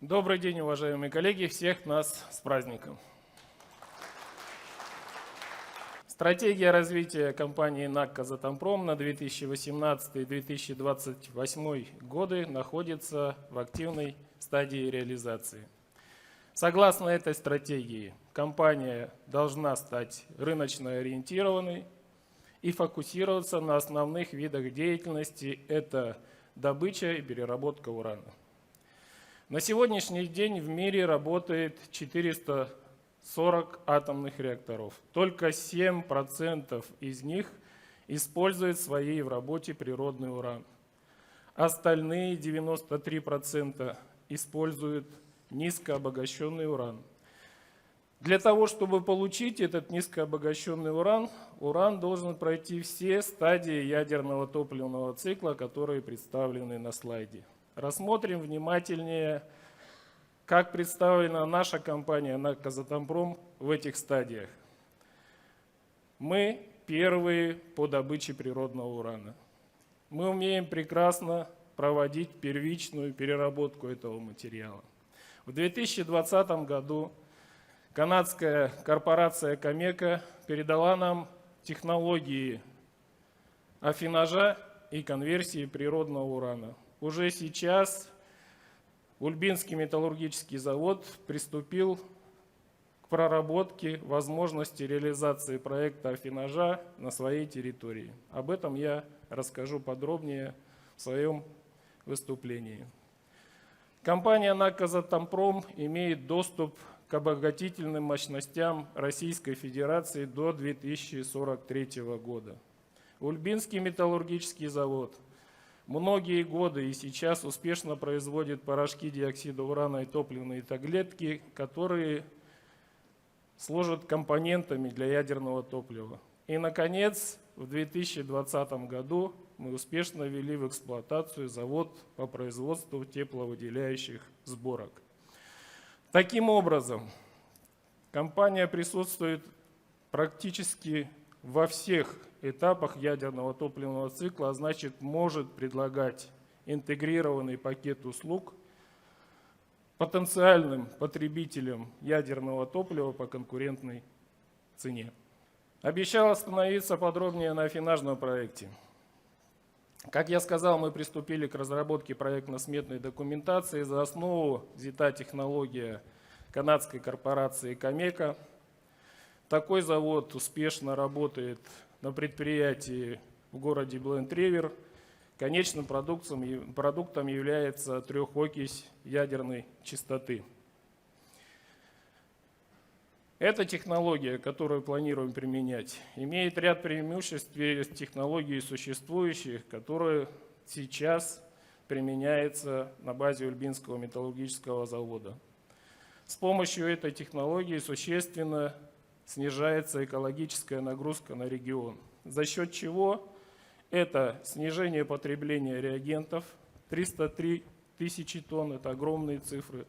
Добрый день, уважаемые коллеги, всех нас с праздником. Стратегия развития компании НАК «Казатомпром» на 2018-2028 годы находится в активной стадии реализации. Согласно этой стратегии, компания должна стать рыночно ориентированной и фокусироваться на основных видах деятельности – это добыча и переработка урана. На сегодняшний день в мире работает 440 атомных реакторов. Только 7% из них используют в своей работе природный уран. Остальные 93% используют низкообогащенный уран. Для того, чтобы получить этот низкообогащенный уран, уран должен пройти все стадии ядерного топливного цикла, которые представлены на слайде. Рассмотрим внимательнее, как представлена наша компания НАК «Казатомпром» в этих стадиях. Мы первые по добыче природного урана. Мы умеем прекрасно проводить первичную переработку этого материала. В 2020 году канадская корпорация Cameco передала нам технологии афинажа и конверсии природного урана. Уже сейчас Ульбинский металлургический завод приступил к проработке возможности реализации проекта афинажа на своей территории. Об этом я расскажу подробнее в своем выступлении. Компания НАК «Казатомпром» имеет доступ к обогатительным мощностям Российской Федерации до 2043 года. Ульбинский металлургический завод многие годы и сейчас успешно производит порошки диоксида урана и топливные таблетки, которые служат компонентами для ядерного топлива. И, наконец, в 2020 году мы успешно ввели в эксплуатацию завод по производству тепловыделяющих сборок. Таким образом, компания присутствует практически во всех этапах ядерного топливного цикла, а значит, может предлагать интегрированный пакет услуг потенциальным потребителям ядерного топлива по конкурентной цене. Обещал остановиться подробнее на афинажном проекте. Как я сказал, мы приступили к разработке проектно-сметной документации. За основу взята технология канадской корпорации Cameco. Такой завод успешно работает на предприятии в городе Бленд-Ривер. Конечным продуктом является трехокись ядерной чистоты. Эта технология, которую планируем применять, имеет ряд преимуществ перед технологией существующих, которые сейчас применяются на базе Ульбинского металлургического завода. С помощью этой технологии существенно снижается экологическая нагрузка на регион. За счет чего? Это снижение потребления реагентов, 303 тысячи тонн, это огромные цифры.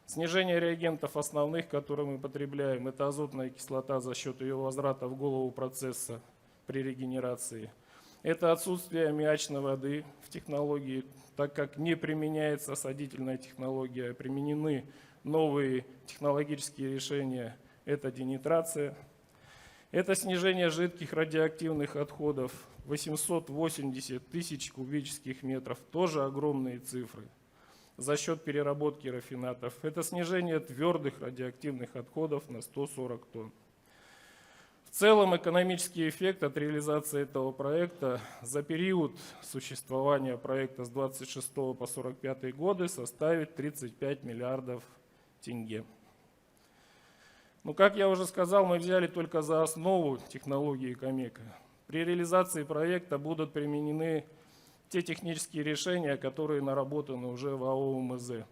Снижение реагентов основных, которые мы потребляем, это азотная кислота за счет ее возврата в голову процесса при регенерации. Это отсутствие аммиачной воды в технологии, так как не применяется осадительная технология, применены новые технологические решения. Это денитрация, это снижение жидких радиоактивных отходов, 880 тысяч кубических метров, тоже огромные цифры, за счет переработки рафинатов. Это снижение твердых радиоактивных отходов на 140 тонн. В целом экономический эффект от реализации этого проекта за период существования проекта с 26 по 45 годы составит 35 миллиардов тенге. Ну, как я уже сказал, мы взяли только за основу технологии Cameco. При реализации проекта будут применены те технические решения, которые наработаны уже в АО УМЗ.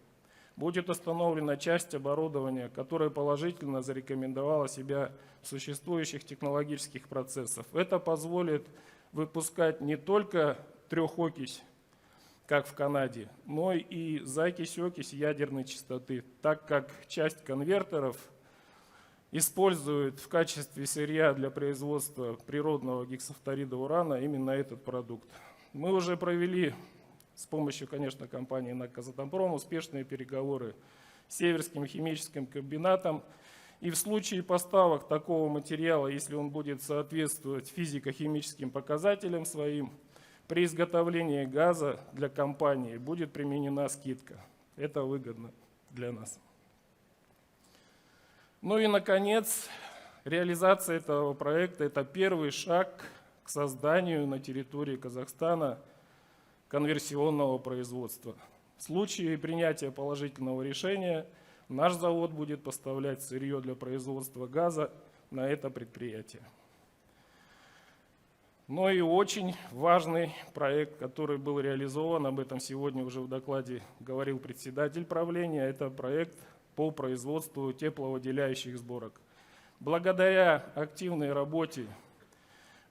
Будет установлена часть оборудования, которая положительно зарекомендовала себя в существующих технологических процессах. Это позволит выпускать не только трехокись, как в Канаде, но и закись-окись ядерной чистоты, так как часть конвертеров используют в качестве сырья для производства природного гексафторида урана именно этот продукт. Мы уже провели с помощью, конечно, компании НАК «Казатомпром», успешные переговоры с Северским химическим комбинатом. И в случае поставок такого материала, если он будет соответствовать физико-химическим показателям своим, при изготовлении газа для компании будет применена скидка. Это выгодно для нас. Ну и, наконец, реализация этого проекта – это первый шаг к созданию на территории Казахстана конверсионного производства. В случае принятия положительного решения наш завод будет поставлять сырье для производства газа на это предприятие. Но и очень важный проект, который был реализован, об этом сегодня уже в докладе говорил председатель правления, это проект по производству тепловыделяющих сборок. Благодаря активной работе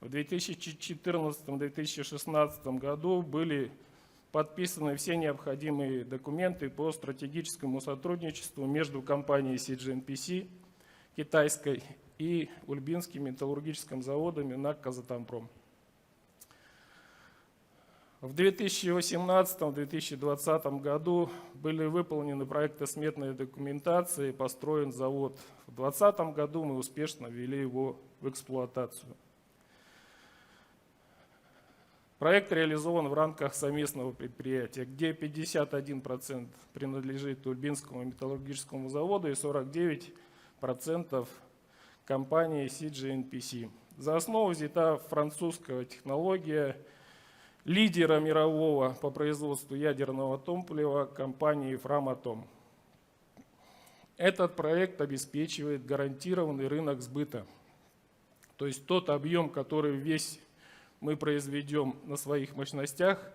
в 2014-2016 году были подписаны все необходимые документы по стратегическому сотрудничеству между компанией CGNPC китайской и Ульбинским металлургическим заводом НАК «Казатомпром». В 2018-2020 году были выполнены проектно-сметные документации, построен завод. В 2020 году мы успешно ввели его в эксплуатацию. Проект реализован в рамках совместного предприятия, где 51% принадлежит Ульбинскому металлургическому заводу и 49% компании CGNPC. За основу взята французская технология лидера мирового по производству ядерного топлива компании Framatome. Этот проект обеспечивает гарантированный рынок сбыта. То есть тот объем, который весь мы произведем на своих мощностях,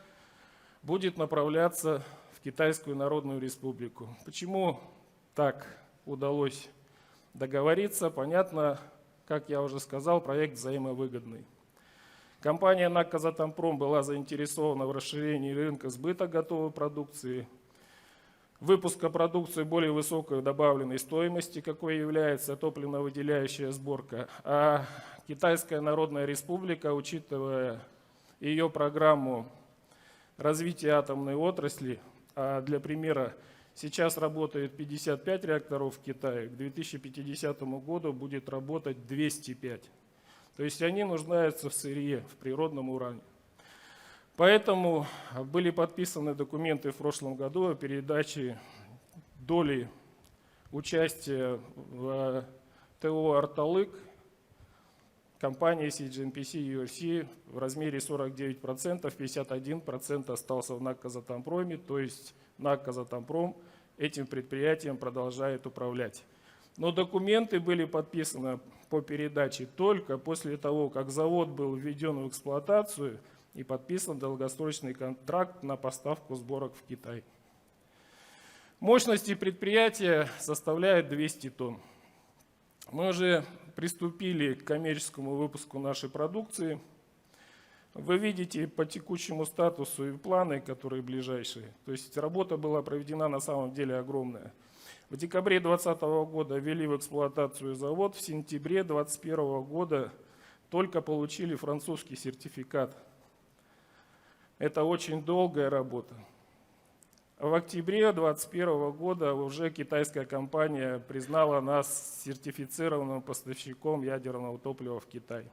будет направляться в Китайскую Народную Республику. Почему так удалось договориться? Понятно, как я уже сказал, проект взаимовыгодный. Компания НАК «Казатомпром» была заинтересована в расширении рынка сбыта готовой продукции, выпуска продукции более высокой добавленной стоимости, какой является топливно-выделяющая сборка. А Китайская Народная Республика, учитывая ее программу развития атомной отрасли, а для примера, сейчас работает 55 реакторов в Китае, к 2050 году будет работать 205. То есть они нуждаются в сырье, в природном уране. Поэтому были подписаны документы в прошлом году о передаче доли участия в ТО «Арталык» компании CGNPC URC в размере 49%, 51% остался в НАК «Казатомпроме», то есть НАК «Казатомпром» этим предприятием продолжает управлять. Но документы были подписаны по передаче только после того, как завод был введен в эксплуатацию и подписан долгосрочный контракт на поставку сборок в Китай. Мощности предприятия составляют 200 тонн. Мы уже приступили к коммерческому выпуску нашей продукции. Вы видите по текущему статусу и планы, которые ближайшие. То есть работа была проведена на самом деле огромная. В декабре 2020 года ввели в эксплуатацию завод, в сентябре 2021 года только получили французский сертификат. Это очень долгая работа. В октябре 2021 года уже китайская компания признала нас сертифицированным поставщиком ядерного топлива в Китай.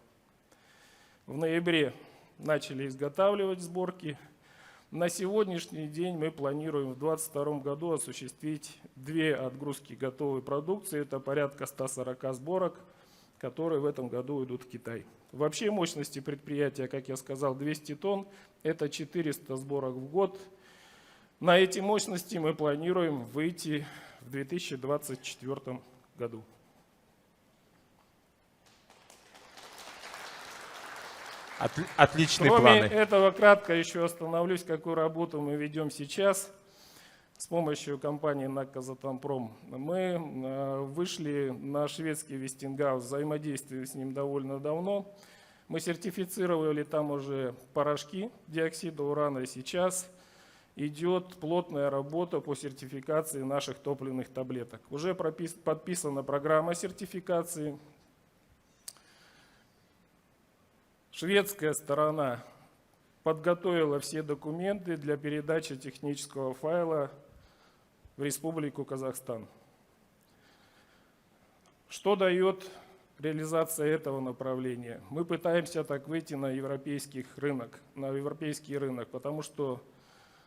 В ноябре начали изготавливать сборки. На сегодняшний день мы планируем в 2022 году осуществить 2 отгрузки готовой продукции. Это порядка 140 сборок, которые в этом году идут в Китай. Вообще мощности предприятия, как я сказал, 200 тонн. Это 400 сборок в год. На эти мощности мы планируем выйти в 2024 году. Отличные Кроме планы. этого, кратко еще остановлюсь, какую работу мы ведем сейчас с помощью компании НАК «Казатомпром». Мы вышли на шведский Вестингаус, взаимодействие с ним довольно давно. Мы сертифицировали там уже порошки диоксида урана, и сейчас идет плотная работа по сертификации наших топливных таблеток. Уже подписана программа сертификации. Шведская сторона подготовила все документы для передачи технического файла в Республику Казахстан. Что дает реализация этого направления? Мы пытаемся так выйти на европейский рынок, потому что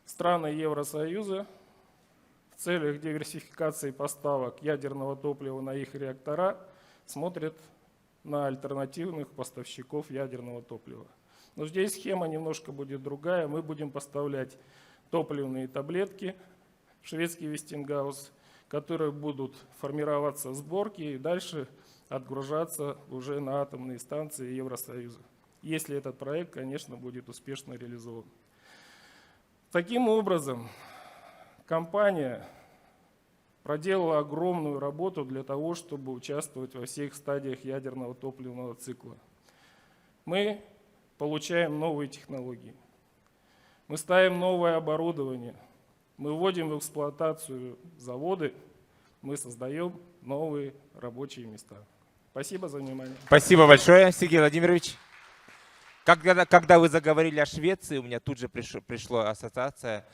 страны Евросоюза в целях диверсификации поставок ядерного топлива на их реактора смотрят на альтернативных поставщиков ядерного топлива. Но здесь схема немножко будет другая. Мы будем поставлять топливные таблетки в шведский Вестингаус, которые будут формироваться в сборке и дальше отгружаться уже на атомные станции Евросоюза, если этот проект, конечно, будет успешно реализован. Таким образом, компания проделала огромную работу для того, чтобы участвовать во всех стадиях ядерного топливного цикла. Мы получаем новые технологии, мы ставим новое оборудование, мы вводим в эксплуатацию заводы, мы создаем новые рабочие места. Спасибо за внимание. Спасибо большое, Сергей Владимирович. Когда вы заговорили о Швеции, у меня тут же пришла ассоциация.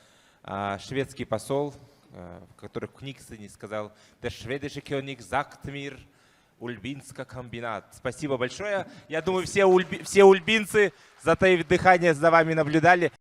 Шведский посол, который в Книксоне сказал: «Der schwedische König sagt mir, Ульбинска комбинат». Спасибо большое. Я думаю, все ульбинцы, затаив дыхание, за вами наблюдали.